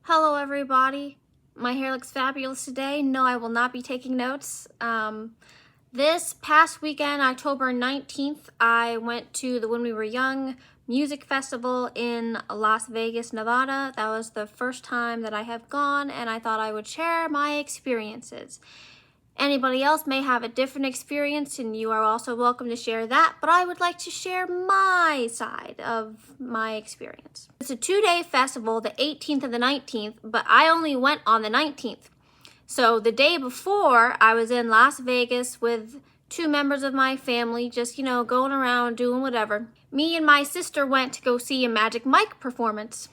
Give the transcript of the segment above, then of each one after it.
Hello everybody. My hair looks fabulous today. No, I will not be taking notes. This past weekend, October 19th, I went to the When We Were Young Music Festival in Las Vegas, Nevada. That was the first time that I have gone, and I thought I would share my experiences. Anybody else may have a different experience, and you are also welcome to share that, but I would like to share my side of my experience. It's a 2-day festival, the 18th and the 19th, but I only went on the 19th. So the day before, I was in Las Vegas with 2 members of my family, just, going around doing whatever. Me and my sister went to go see a Magic Mike performance.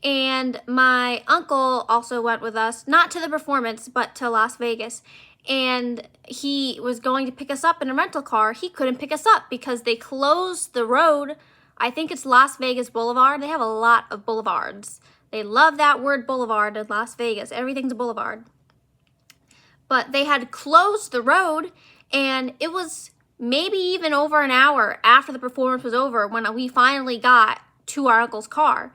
And my uncle also went with us, not to the performance, but to Las Vegas. And he was going to pick us up in a rental car. He couldn't pick us up because they closed the road. I think it's Las Vegas Boulevard. They have a lot of boulevards. They love that word boulevard in Las Vegas. Everything's a boulevard. But they had closed the road, and it was maybe even over an hour after the performance was over when we finally got to our uncle's car.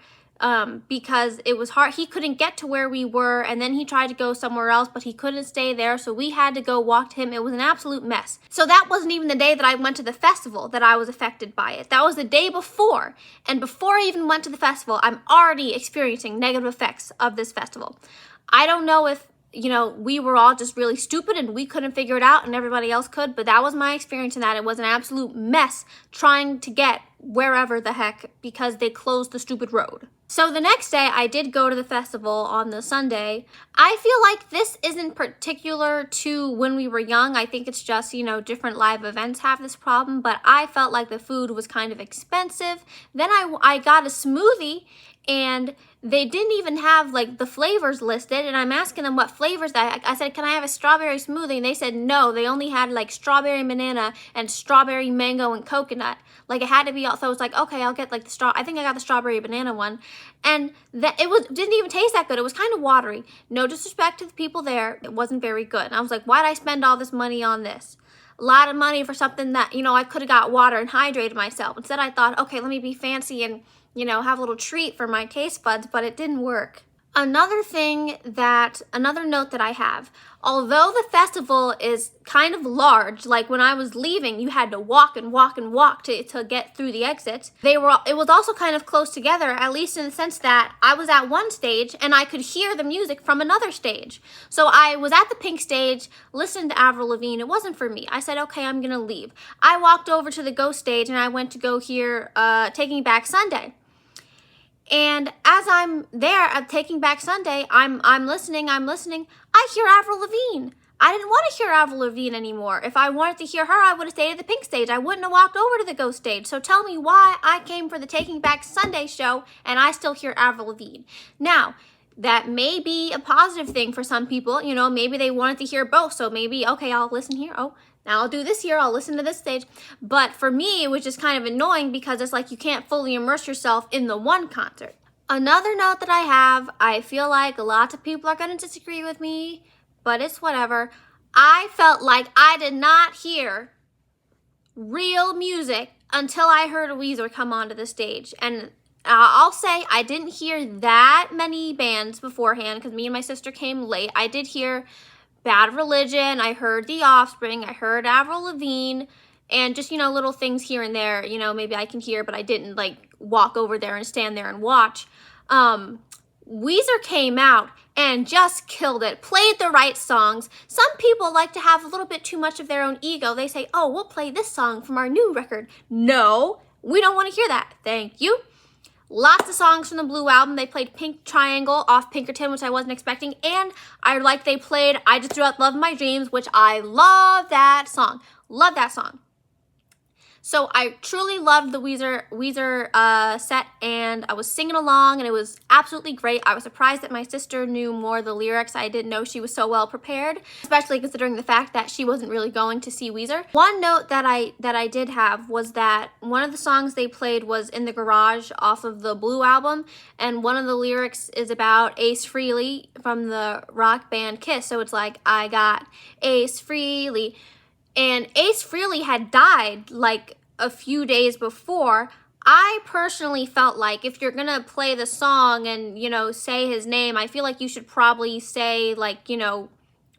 Because it was hard. He couldn't get to where we were, and then he tried to go somewhere else, but he couldn't stay there, so we had to go walk to him. It was an absolute mess. So that wasn't even the day that I went to the festival that I was affected by it. That was the day before, and before I even went to the festival, I'm already experiencing negative effects of this festival. I don't know if we were all just really stupid and we couldn't figure it out and everybody else could, but that was my experience in that. It was an absolute mess trying to get wherever the heck because they closed the stupid road. So the next day, I did go to the festival on the Sunday. I feel like this isn't particular to When We Were Young. I think it's just, different live events have this problem, but I felt like the food was kind of expensive. Then I got a smoothie, and they didn't even have the flavors listed, and I'm asking them what flavors I said, can I have a strawberry smoothie? And they said no, they only had strawberry banana and strawberry mango and coconut. It had to be, so I was like, okay, I'll get I think I got the strawberry banana one. And didn't even taste that good. It was kind of watery. No disrespect to the people there, it wasn't very good. And I was like, why'd I spend all this money on this? A lot of money for something that, I could have got water and hydrated myself. Instead, I thought, okay, let me be fancy and have a little treat for my taste buds, but it didn't work. Another note that I have, although the festival is kind of large, when I was leaving, you had to walk and walk and walk to get through the exits. It was also kind of close together, at least in the sense that I was at one stage and I could hear the music from another stage. So I was at the Pink stage, listening to Avril Lavigne. It wasn't for me. I said, okay, I'm gonna leave. I walked over to the Ghost stage and I went to go hear Taking Back Sunday. And as I'm there at Taking Back Sunday, I'm listening. I hear Avril Lavigne. I didn't want to hear Avril Lavigne anymore. If I wanted to hear her, I would have stayed at the Pink stage. I wouldn't have walked over to the Ghost stage. So tell me why I came for the Taking Back Sunday show and I still hear Avril Lavigne. Now, that may be a positive thing for some people. Maybe they wanted to hear both. So maybe, okay, I'll listen here. Oh, now I'll do this here, I'll listen to this stage. But for me, it was just kind of annoying because it's you can't fully immerse yourself in the one concert. Another note that I have, I feel like lots of people are going to disagree with me, but it's whatever. I felt like I did not hear real music until I heard Weezer come onto the stage. And I'll say I didn't hear that many bands beforehand because me and my sister came late. I did hear Bad Religion, I heard The Offspring, I heard Avril Lavigne, and just, little things here and there, maybe I can hear, but I didn't, walk over there and stand there and watch. Weezer came out and just killed it, played the right songs. Some people like to have a little bit too much of their own ego. They say, oh, we'll play this song from our new record. No, we don't want to hear that. Thank you. Lots of songs from the Blue Album. They played Pink Triangle off Pinkerton, which I wasn't expecting. And they played I Just Threw Out Love in My Dreams, which I love that song. Love that song. So I truly loved the Weezer set, and I was singing along, and it was absolutely great. I was surprised that my sister knew more of the lyrics. I didn't know she was so well prepared, especially considering the fact that she wasn't really going to see Weezer. One note that I did have was that one of the songs they played was In the Garage off of the Blue Album, and one of the lyrics is about Ace Frehley from the rock band Kiss. So it's I got Ace Frehley. And Ace Frehley had died a few days before, I personally felt like if you're gonna play the song and, you know, say his name, I feel like you should probably say, like, you know,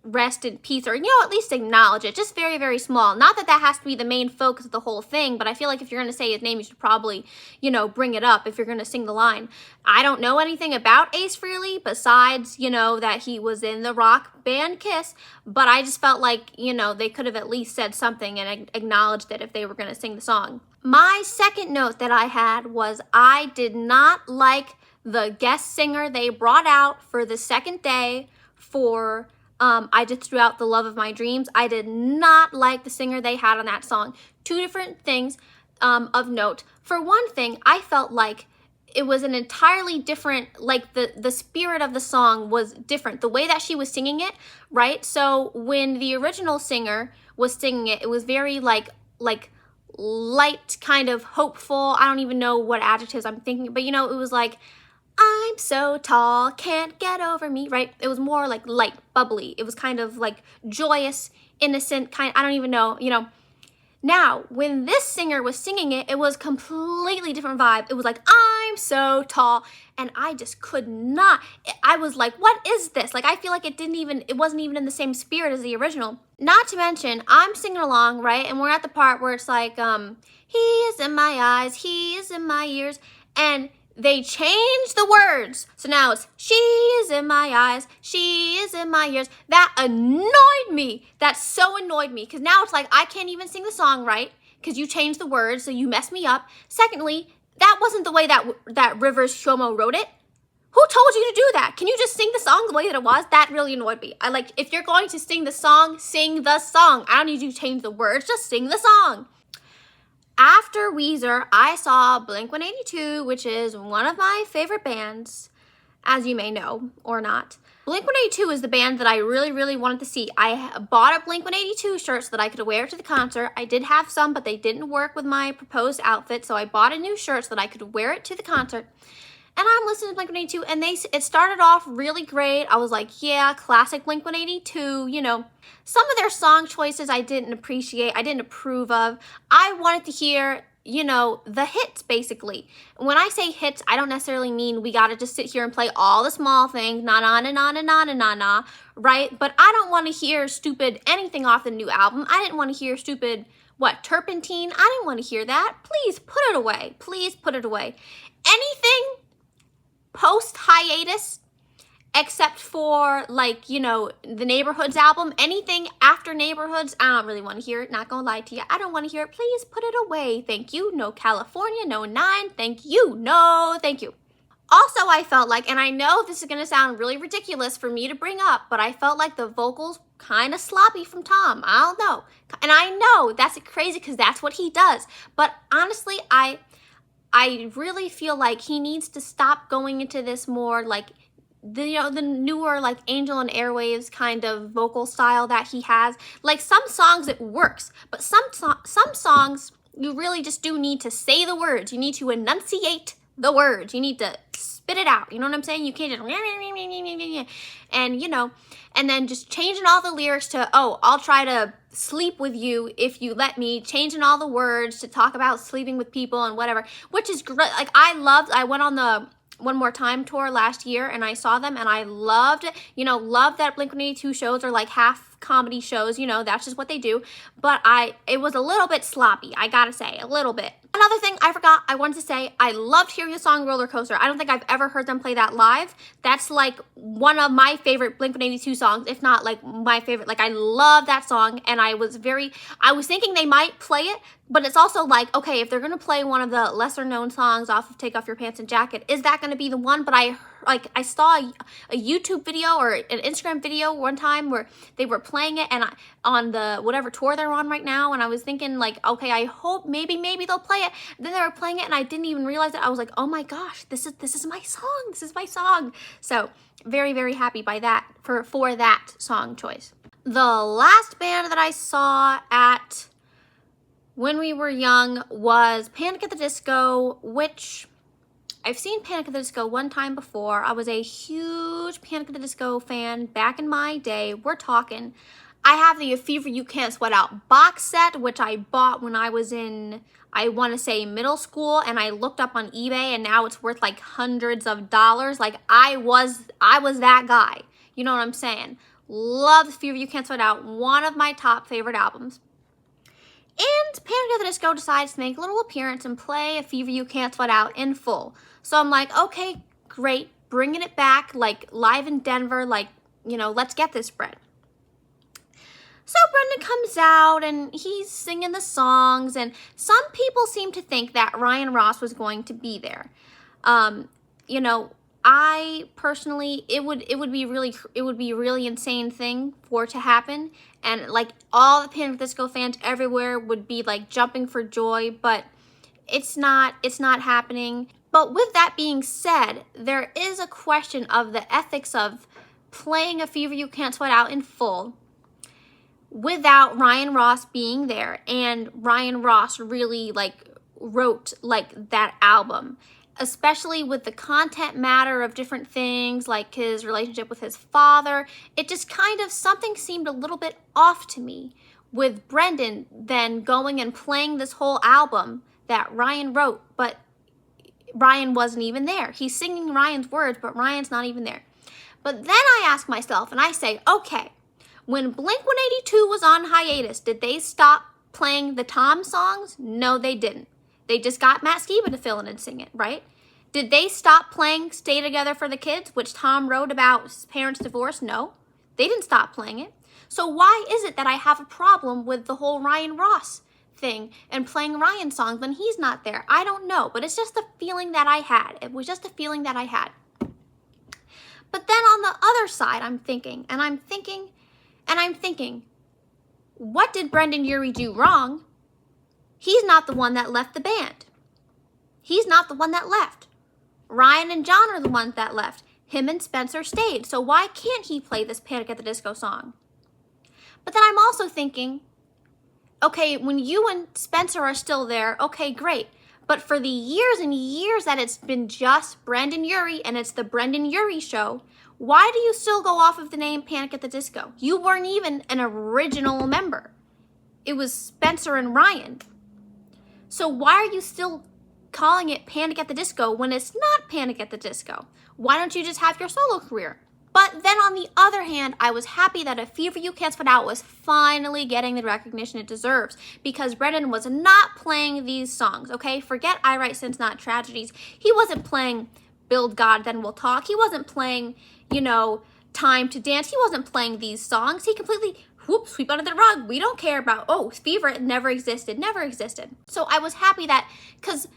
rest in peace, or, you know, at least acknowledge it. Just very, very small. Not that that has to be the main focus of the whole thing, but I feel like if you're going to say his name, you should probably, you know, bring it up if you're going to sing the line. I don't know anything about Ace Frehley besides, you know, that he was in the rock band Kiss, but I just felt like, you know, they could have at least said something and acknowledged it if they were going to sing the song. My second note that I had was I did not like the guest singer they brought out for the second day for I Just Threw Out the Love of My Dreams. I did not like the singer they had on that song. Two different things of note. For one thing, I felt like it was an entirely different, like the spirit of the song was different. The way that she was singing it, right? So when the original singer was singing it, it was very like light, kind of hopeful. I don't even know what adjectives I'm thinking, but you know, it was like, I'm so tall, can't get over me, right? It was more like light, bubbly. It was kind of like joyous, innocent, kind, I don't even know, you know. Now, when this singer was singing it, it was completely different vibe. It was like, I'm so tall, and I just could not. I was like, what is this? Like, I feel like it wasn't even in the same spirit as the original. Not to mention, I'm singing along, right? And we're at the part where it's like, he is in my eyes, he is in my ears, and they changed the words. So now it's, she is in my eyes, she is in my ears. That annoyed me. That so annoyed me. Because now it's like, I can't even sing the song right because you changed the words, so you messed me up. Secondly, that wasn't the way that Rivers Cuomo wrote it. Who told you to do that? Can you just sing the song the way that it was? That really annoyed me. I like, if you're going to sing the song, sing the song. I don't need you to change the words, just sing the song. After Weezer, I saw Blink-182, which is one of my favorite bands, as you may know, or not. Blink-182 is the band that I really, really wanted to see. I bought a Blink-182 shirt so that I could wear it to the concert. I did have some, but they didn't work with my proposed outfit, so I bought a new shirt so that I could wear it to the concert. And I'm listening to Blink-182, and it started off really great. I was like, yeah, classic Blink-182, you know. Some of their song choices I didn't appreciate, I didn't approve of. I wanted to hear, you know, the hits, basically. When I say hits, I don't necessarily mean we gotta just sit here and play all the small things, na-na-na-na-na-na-na-na, right? But I don't want to hear stupid anything off the new album. I didn't want to hear stupid, what, Turpentine? I didn't want to hear that. Please put it away. Please put it away. Anything post-hiatus, except for, like, you know, the Neighborhoods album, anything after Neighborhoods, I don't really want to hear it, not gonna lie to you. I don't want to hear it. Please put it away. Thank you. No California, no 9. Thank you. No, thank you. Also, I felt like, and I know this is gonna sound really ridiculous for me to bring up, but I felt like the vocals kind of sloppy from Tom. I don't know. And I know that's crazy because that's what he does. But honestly, I really feel like he needs to stop going into this more like the newer like Angel and Airwaves kind of vocal style that he has. Like some songs it works, but some songs you really just do need to say the words. You need to enunciate the words. You need to spit it out. You know what I'm saying? You can't just and you know, and then just changing all the lyrics to, oh, I'll try to sleep with you if you let me, changing all the words to talk about sleeping with people and whatever, which is great. Like I went on the One More Time tour last year and I saw them and I loved it. You know, love that Blink-182 shows are like half comedy shows, you know, that's just what they do. But it was a little bit sloppy, I gotta say, a little bit. Another thing I forgot, I wanted to say, I loved hearing the song Roller Coaster. I don't think I've ever heard them play that live. That's like one of my favorite Blink-182 songs, if not like my favorite. Like I love that song and I was thinking they might play it, but it's also like, okay, if they're gonna play one of the lesser known songs off of Take Off Your Pants and Jacket, is that gonna be the one? But I saw a YouTube video or an Instagram video one time where they were playing it and on the whatever tour they're on right now, and I was thinking like, okay, I hope maybe they'll play it. Then they were playing it and I didn't even realize it. I was like, oh my gosh, this is my song. This is my song. So very, very happy by that for that song choice. The last band that I saw at When We Were Young was Panic at the Disco, which I've seen Panic at the Disco one time before. I was a huge Panic at the Disco fan back in my day. We're talking, I have the A Fever You Can't Sweat Out box set, which I bought when I was in, I want to say, middle school, and I looked up on eBay, and now it's worth like hundreds of dollars. Like, I was that guy. You know what I'm saying? Love The Fever You Can't Sweat Out, one of my top favorite albums. And Panic at the Disco decides to make a little appearance and play A Fever You Can't Sweat Out in full. So I'm like, okay, great, bringing it back, like live in Denver, like, you know, let's get this bread. So Brendan comes out and he's singing the songs, and some people seem to think that Ryan Ross was going to be there. You know, I personally, it would be a really insane thing for it to happen, and like all the Panic at the Disco fans everywhere would be like jumping for joy, but it's not happening. But with that being said, there is a question of the ethics of playing A Fever You Can't Sweat Out in full without Ryan Ross being there, and Ryan Ross really like wrote like that album, especially with the content matter of different things like his relationship with his father. It just kind of, something seemed a little bit off to me with Brendan then going and playing this whole album that Ryan wrote, but Ryan wasn't even there. He's singing Ryan's words, but Ryan's not even there. But then I ask myself and I say, okay, when Blink-182 was on hiatus, did they stop playing the Tom songs? No, they didn't. They just got Matt Skiba to fill in and sing it, right? Did they stop playing Stay Together for the Kids, which Tom wrote about his parents' divorce? No, they didn't stop playing it. So why is it that I have a problem with the whole Ryan Ross thing and playing Ryan songs when he's not there? I don't know, but it's just a feeling that I had. It was just a feeling that I had. But then on the other side, I'm thinking, what did Brendon Urie do wrong? He's not the one that left the band. He's not the one that left. Ryan and John are the ones that left. Him and Spencer stayed. So why can't he play this Panic at the Disco song? But then I'm also thinking, okay, when you and Spencer are still there, okay, great. But for the years and years that it's been just Brendon Urie and it's the Brendon Urie show, why do you still go off of the name Panic at the Disco? You weren't even an original member. It was Spencer and Ryan. So why are you still calling it Panic at the Disco when it's not Panic at the Disco? Why don't you just have your solo career? But then on the other hand, I was happy that A Fever You Can't Sweat Out was finally getting the recognition it deserves, because Brendan was not playing these songs, okay? Forget I Write Sins Not Tragedies. He wasn't playing Build God Then We'll Talk. He wasn't playing, you know, Time to Dance. He wasn't playing these songs. He completely, sweep under the rug. We don't care about, Fever, it never existed. So I was happy that, because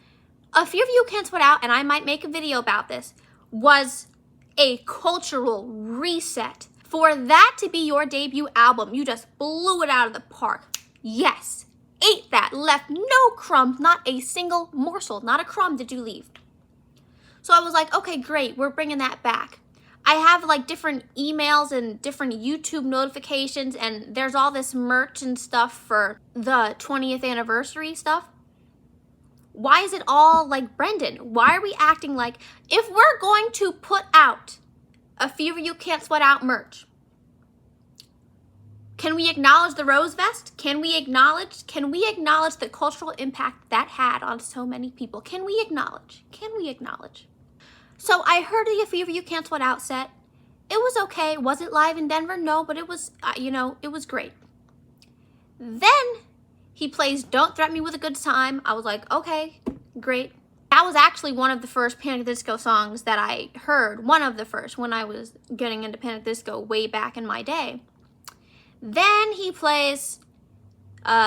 A Fever You Can't Sweat Out, and I might make a video about this, was a cultural reset. For that to be your debut album, you just blew it out of the park. Yes, ate that, left no crumbs, not a single morsel, not a crumb did you leave. So I was like, okay, great, we're bringing that back. I have like different emails and different YouTube notifications, and there's all this merch and stuff for the 20th anniversary stuff. Why is it all like Brendan? Why are we acting like, if we're going to put out A Fever You Can't Sweat Out merch, can we acknowledge the Rose Vest? Can we acknowledge the cultural impact that had on so many people? Can we acknowledge? So I heard the A Fever You Can't Sweat Out set. It was okay. Was it live in Denver? No, but it was, it was great. Then he plays Don't Threaten Me With a Good Time. I was like, okay, great. That was actually one of the first Panic at the Disco songs that I heard. One of the first, when I was getting into Panic at the Disco way back in my day. Then he plays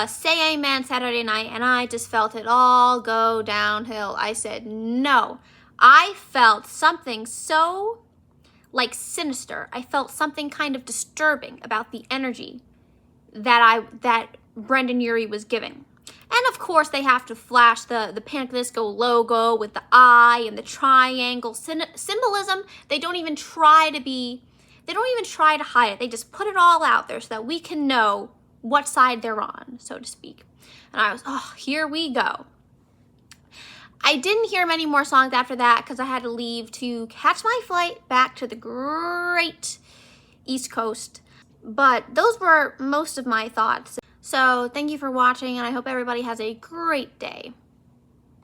Say Amen Saturday Night, and I just felt it all go downhill. I said, no. I felt something so, like, sinister. I felt something kind of disturbing about the energy that Brendon Urie was giving. And of course they have to flash the Panic at the Disco logo with the eye and the triangle symbolism. They don't even try to hide it. They just put it all out there so that we can know what side they're on, so to speak. And I was, here we go. I didn't hear many more songs after that because I had to leave to catch my flight back to the great East Coast. But those were most of my thoughts. So thank you for watching, and I hope everybody has a great day.